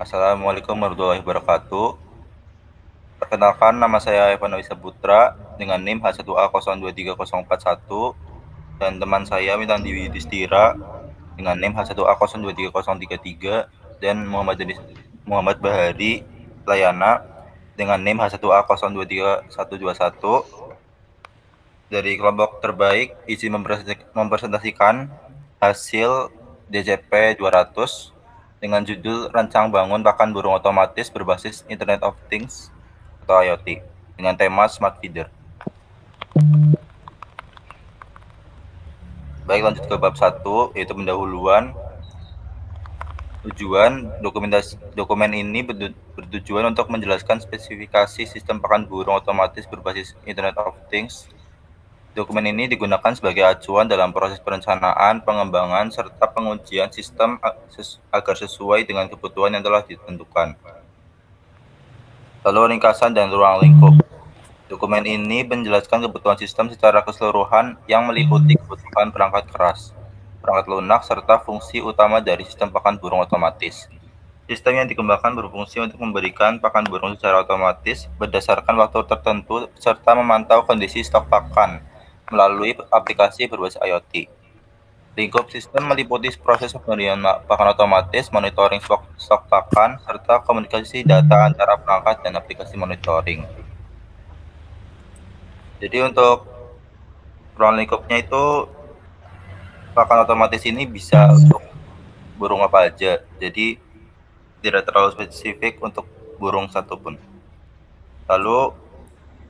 Assalamualaikum warahmatullahi wabarakatuh. Perkenalkan, nama saya Evan Saputra dengan NIM H1A023041 dan teman saya Witan Dwi Distira dengan NIM H1A023033 dan Muhammad Bahari Layana dengan NIM H1A023121 dari kelompok terbaik. Izin mempresentasikan hasil DCP 200 dengan judul Rancang Bangun Pakan Burung Otomatis Berbasis Internet of Things atau IoT dengan tema Smart Feeder. Baik, lanjut ke bab 1, yaitu pendahuluan. Dokumen ini bertujuan untuk menjelaskan spesifikasi sistem pakan burung otomatis berbasis Internet of Things. Dokumen ini digunakan sebagai acuan dalam proses perencanaan, pengembangan, serta pengujian sistem agar sesuai dengan kebutuhan yang telah ditentukan. Lalu ringkasan dan ruang lingkup. Dokumen ini menjelaskan kebutuhan sistem secara keseluruhan yang meliputi kebutuhan perangkat keras, perangkat lunak, serta fungsi utama dari sistem pakan burung otomatis. Sistem yang dikembangkan berfungsi untuk memberikan pakan burung secara otomatis berdasarkan waktu tertentu serta memantau kondisi stok pakan melalui aplikasi berbasis IoT. Lingkup sistem meliputi proses pemberian pakan otomatis, monitoring stok pakan, serta komunikasi data antara perangkat dan aplikasi monitoring. Jadi untuk ruang lingkupnya itu, pakan otomatis ini bisa untuk burung apa aja. Jadi tidak terlalu spesifik untuk burung satupun. Lalu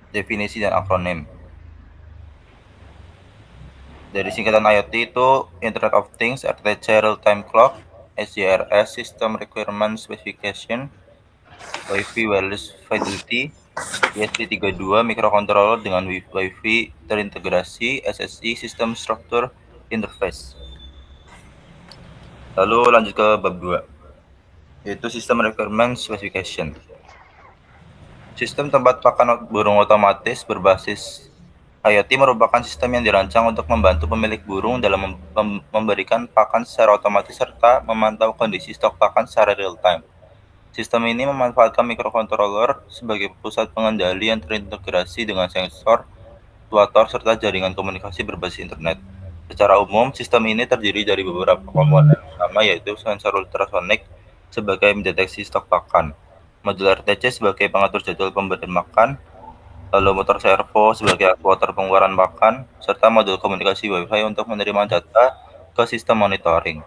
definisi dan akronim. Dari singkatan IoT itu Internet of Things Architecture Real-Time Clock, SJRS System Requirement Specification, Wi-Fi Wireless Fidelity, ESP32 Microcontroller dengan Wi-Fi terintegrasi, SSI System Structure Interface. Lalu lanjut ke bab 2, yaitu System Requirement Specification. Sistem tempat pakan burung otomatis berbasis IoT merupakan sistem yang dirancang untuk membantu pemilik burung dalam memberikan pakan secara otomatis serta memantau kondisi stok pakan secara real-time. Sistem ini memanfaatkan microcontroller sebagai pusat pengendali yang terintegrasi dengan sensor, aktuator, serta jaringan komunikasi berbasis internet. Secara umum, sistem ini terdiri dari beberapa komponen utama, yaitu sensor ultrasonik sebagai mendeteksi stok pakan, modul RTC sebagai pengatur jadwal pemberian makan, lalu motor servo sebagai aktuator pengeluaran pakan, serta modul komunikasi Wi-Fi untuk menerima data ke sistem monitoring.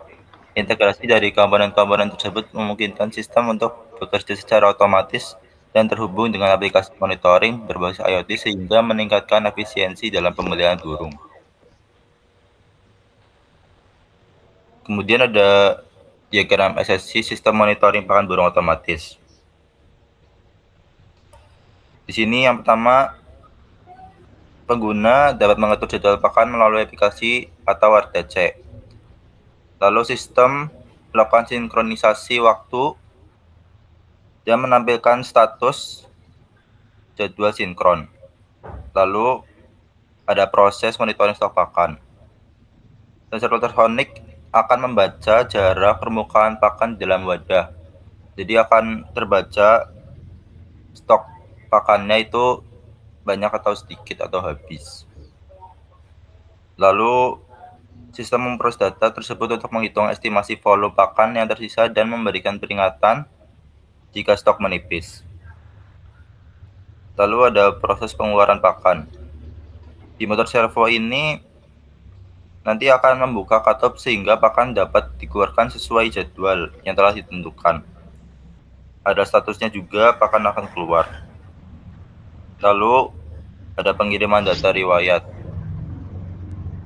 Integrasi dari komponen-komponen tersebut memungkinkan sistem untuk bekerja secara otomatis dan terhubung dengan aplikasi monitoring berbasis IoT sehingga meningkatkan efisiensi dalam pemeliharaan burung. Kemudian ada diagram SSI Sistem Monitoring Pakan Burung Otomatis. Di sini yang pertama, pengguna dapat mengatur jadwal pakan melalui aplikasi atau RTC. Lalu sistem melakukan sinkronisasi waktu dan menampilkan status jadwal sinkron. Lalu ada proses monitoring stok pakan. Sensor ultrasonik akan membaca jarak permukaan pakan dalam wadah. Jadi akan terbaca stok pakannya itu banyak atau sedikit atau habis. Lalu sistem memproses data tersebut untuk menghitung estimasi volume pakan yang tersisa dan memberikan peringatan jika stok menipis. Lalu ada proses pengeluaran pakan. Di motor servo ini nanti akan membuka katup sehingga pakan dapat dikeluarkan sesuai jadwal yang telah ditentukan. Ada statusnya juga pakan akan keluar. Lalu ada pengiriman data riwayat.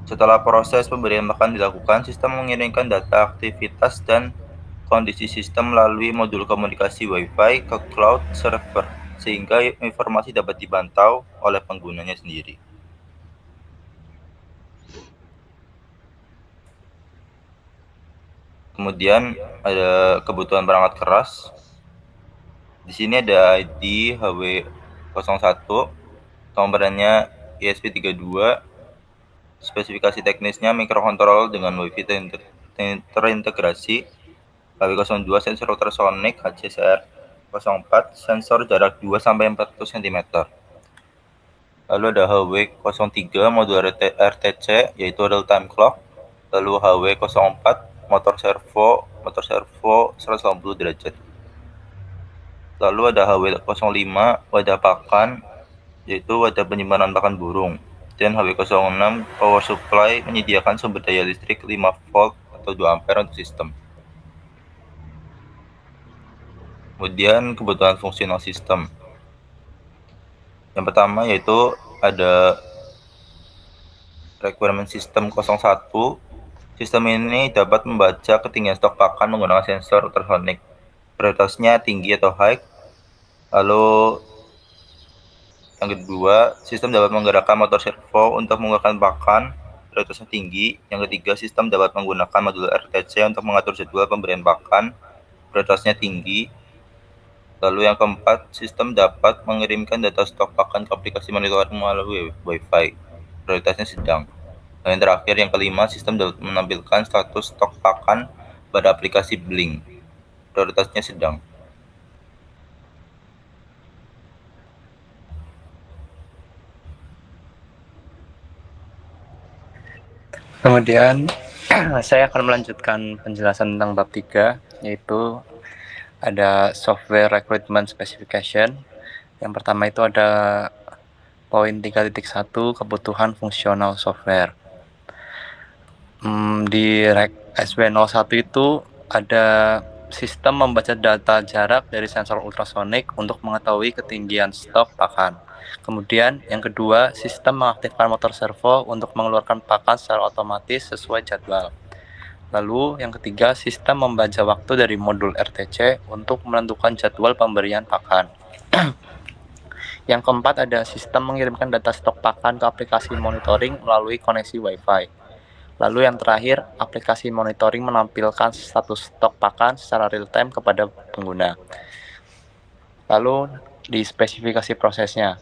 Setelah proses pemberian makan dilakukan, sistem mengirimkan data aktivitas dan kondisi sistem melalui modul komunikasi Wi-Fi ke cloud server, sehingga informasi dapat dipantau oleh penggunanya sendiri. Kemudian ada kebutuhan perangkat keras. Di sini ada ID HW01, komponennya ESP32, spesifikasi teknisnya microcontroller dengan Wi-Fi terintegrasi, HW02 sensor ultrasonik, HCCR 04 sensor jarak 2-400 cm. Lalu ada HW03 modul RTC yaitu real time clock. Lalu HW04 motor servo 180 derajat. Lalu ada HW05 wadah pakan yaitu wadah penyimpanan pakan burung. Dan HW06 power supply menyediakan sumber daya listrik 5 volt atau 2 ampere untuk sistem. Kemudian kebutuhan fungsional sistem. Yang pertama yaitu ada requirement system 01. Sistem ini dapat membaca ketinggian stok pakan menggunakan sensor ultrasonik. Prioritasnya tinggi atau high. Lalu yang kedua, sistem dapat menggerakkan motor servo untuk menggerakkan pakan, prioritasnya tinggi. Yang ketiga, sistem dapat menggunakan modul RTC untuk mengatur jadwal pemberian pakan, prioritasnya tinggi. Lalu yang keempat, sistem dapat mengirimkan data stok pakan ke aplikasi monitoring melalui Wi-Fi, prioritasnya sedang. Dan yang terakhir, yang kelima, sistem dapat menampilkan status stok pakan pada aplikasi Blink, prioritasnya sedang. Kemudian saya akan melanjutkan penjelasan tentang bab 3, yaitu ada software recruitment specification. Yang pertama itu ada poin 3.1 kebutuhan fungsional software. Di Rek SW01 itu ada sistem membaca data jarak dari sensor ultrasonik untuk mengetahui ketinggian stok pakan. Kemudian yang kedua, sistem mengaktifkan motor servo untuk mengeluarkan pakan secara otomatis sesuai jadwal. Lalu yang ketiga, sistem membaca waktu dari modul RTC untuk menentukan jadwal pemberian pakan. Yang keempat ada sistem mengirimkan data stok pakan ke aplikasi monitoring melalui koneksi Wi-Fi. Lalu yang terakhir, aplikasi monitoring menampilkan status stok pakan secara real-time kepada pengguna. Lalu di spesifikasi prosesnya.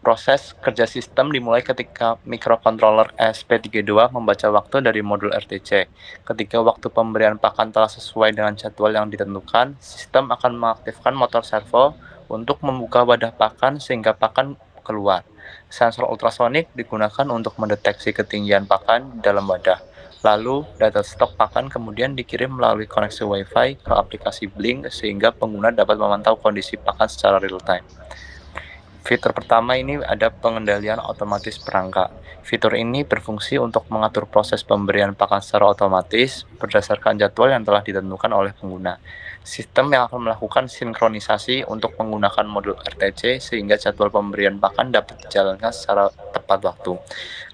Proses kerja sistem dimulai ketika microcontroller ESP32 membaca waktu dari modul RTC. Ketika waktu pemberian pakan telah sesuai dengan jadwal yang ditentukan, sistem akan mengaktifkan motor servo untuk membuka wadah pakan sehingga pakan keluar. Sensor ultrasonik digunakan untuk mendeteksi ketinggian pakan dalam wadah. Lalu, data stok pakan kemudian dikirim melalui koneksi Wi-Fi ke aplikasi Blink sehingga pengguna dapat memantau kondisi pakan secara real-time. Fitur pertama ini ada pengendalian otomatis perangkat. Fitur ini berfungsi untuk mengatur proses pemberian pakan secara otomatis berdasarkan jadwal yang telah ditentukan oleh pengguna. Sistem yang akan melakukan sinkronisasi untuk menggunakan modul RTC sehingga jadwal pemberian pakan dapat dijalankan secara tepat waktu.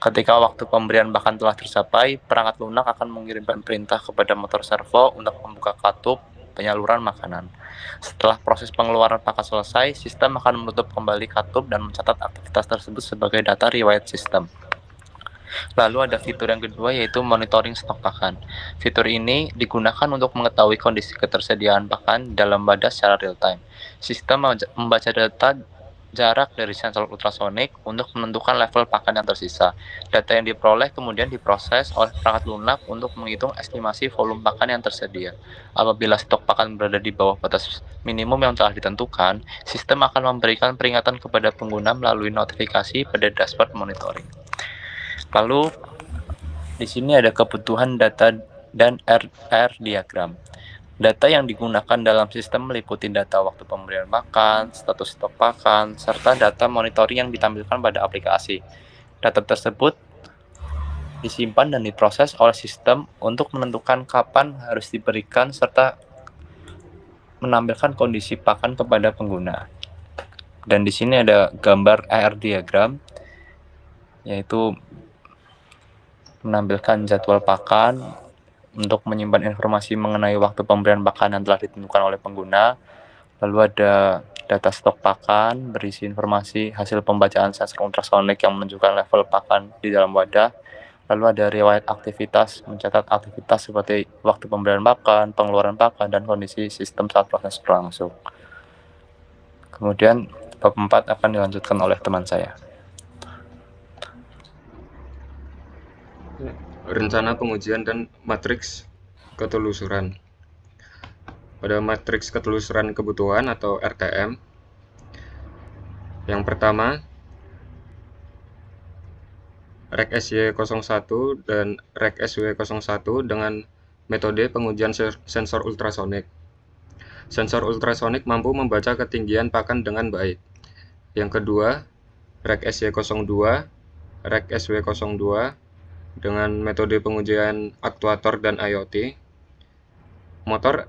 Ketika waktu pemberian pakan telah tercapai, perangkat lunak akan mengirimkan perintah kepada motor servo untuk membuka katup penyaluran makanan. Setelah proses pengeluaran pakan selesai, sistem akan menutup kembali katup dan mencatat aktivitas tersebut sebagai data riwayat sistem. Lalu ada fitur yang kedua yaitu monitoring stok pakan. Fitur ini digunakan untuk mengetahui kondisi ketersediaan pakan dalam wadah secara real time. Sistem membaca data jarak dari sensor ultrasonik untuk menentukan level pakan yang tersisa. Data yang diperoleh kemudian diproses oleh perangkat lunak untuk menghitung estimasi volume pakan yang tersedia. Apabila stok pakan berada di bawah batas minimum yang telah ditentukan, sistem akan memberikan peringatan kepada pengguna melalui notifikasi pada dashboard monitoring. Lalu di sini ada kebutuhan data dan RR diagram. Data yang digunakan dalam sistem meliputi data waktu pemberian pakan, status stok pakan, serta data monitoring yang ditampilkan pada aplikasi. Data tersebut disimpan dan diproses oleh sistem untuk menentukan kapan harus diberikan serta menampilkan kondisi pakan kepada pengguna. Dan di sini ada gambar AR diagram, yaitu menampilkan jadwal pakan untuk menyimpan informasi mengenai waktu pemberian pakan yang telah ditentukan oleh pengguna. Lalu ada data stok pakan berisi informasi hasil pembacaan sensor ultrasonik yang menunjukkan level pakan di dalam wadah. Lalu ada riwayat aktivitas, mencatat aktivitas seperti waktu pemberian pakan, pengeluaran pakan, dan kondisi sistem saat proses berlangsung. Kemudian bab 4 akan dilanjutkan oleh teman saya. Rencana pengujian dan matriks ketelusuran. pada matriks ketelusuran kebutuhan atau RKM. Yang pertama, rek SY01 dan rek SW01 dengan metode pengujian sensor ultrasonik. Sensor ultrasonik mampu membaca ketinggian pakan dengan baik. Yang kedua, rek SY02, rek SW02 dengan metode pengujian aktuator dan IoT. Motor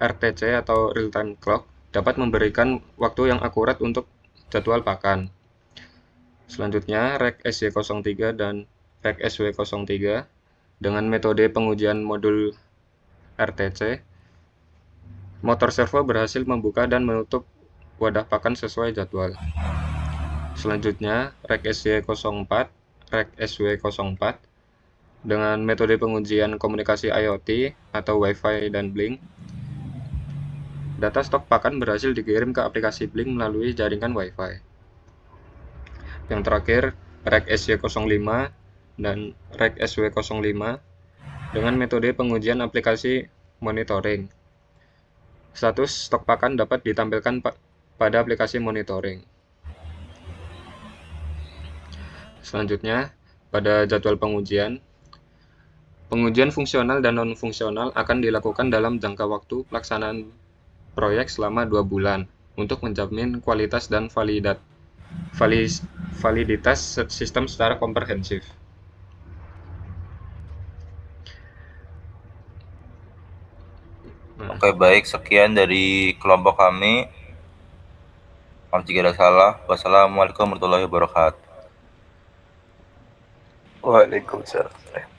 RTC atau real time clock dapat memberikan waktu yang akurat untuk jadwal pakan. Selanjutnya, rek SY03 dan rek SW03 dengan metode pengujian modul RTC. Motor servo berhasil membuka dan menutup wadah pakan sesuai jadwal. Selanjutnya, rek SY04, rek SW04 dengan metode pengujian komunikasi IoT atau Wi-Fi dan Blink. Data stok pakan berhasil dikirim ke aplikasi Blink melalui jaringan Wi-Fi. Yang terakhir, rek SY05 dan rek SW05 dengan metode pengujian aplikasi monitoring. Status stok pakan dapat ditampilkan pada aplikasi monitoring. Selanjutnya, pada jadwal pengujian fungsional dan non-fungsional akan dilakukan dalam jangka waktu pelaksanaan proyek selama 2 bulan untuk menjamin kualitas dan validitas sistem secara komprehensif. Oke, baik, sekian dari kelompok kami. Maaf jika ada salah. Wassalamualaikum warahmatullahi wabarakatuh. Waalaikumsalam.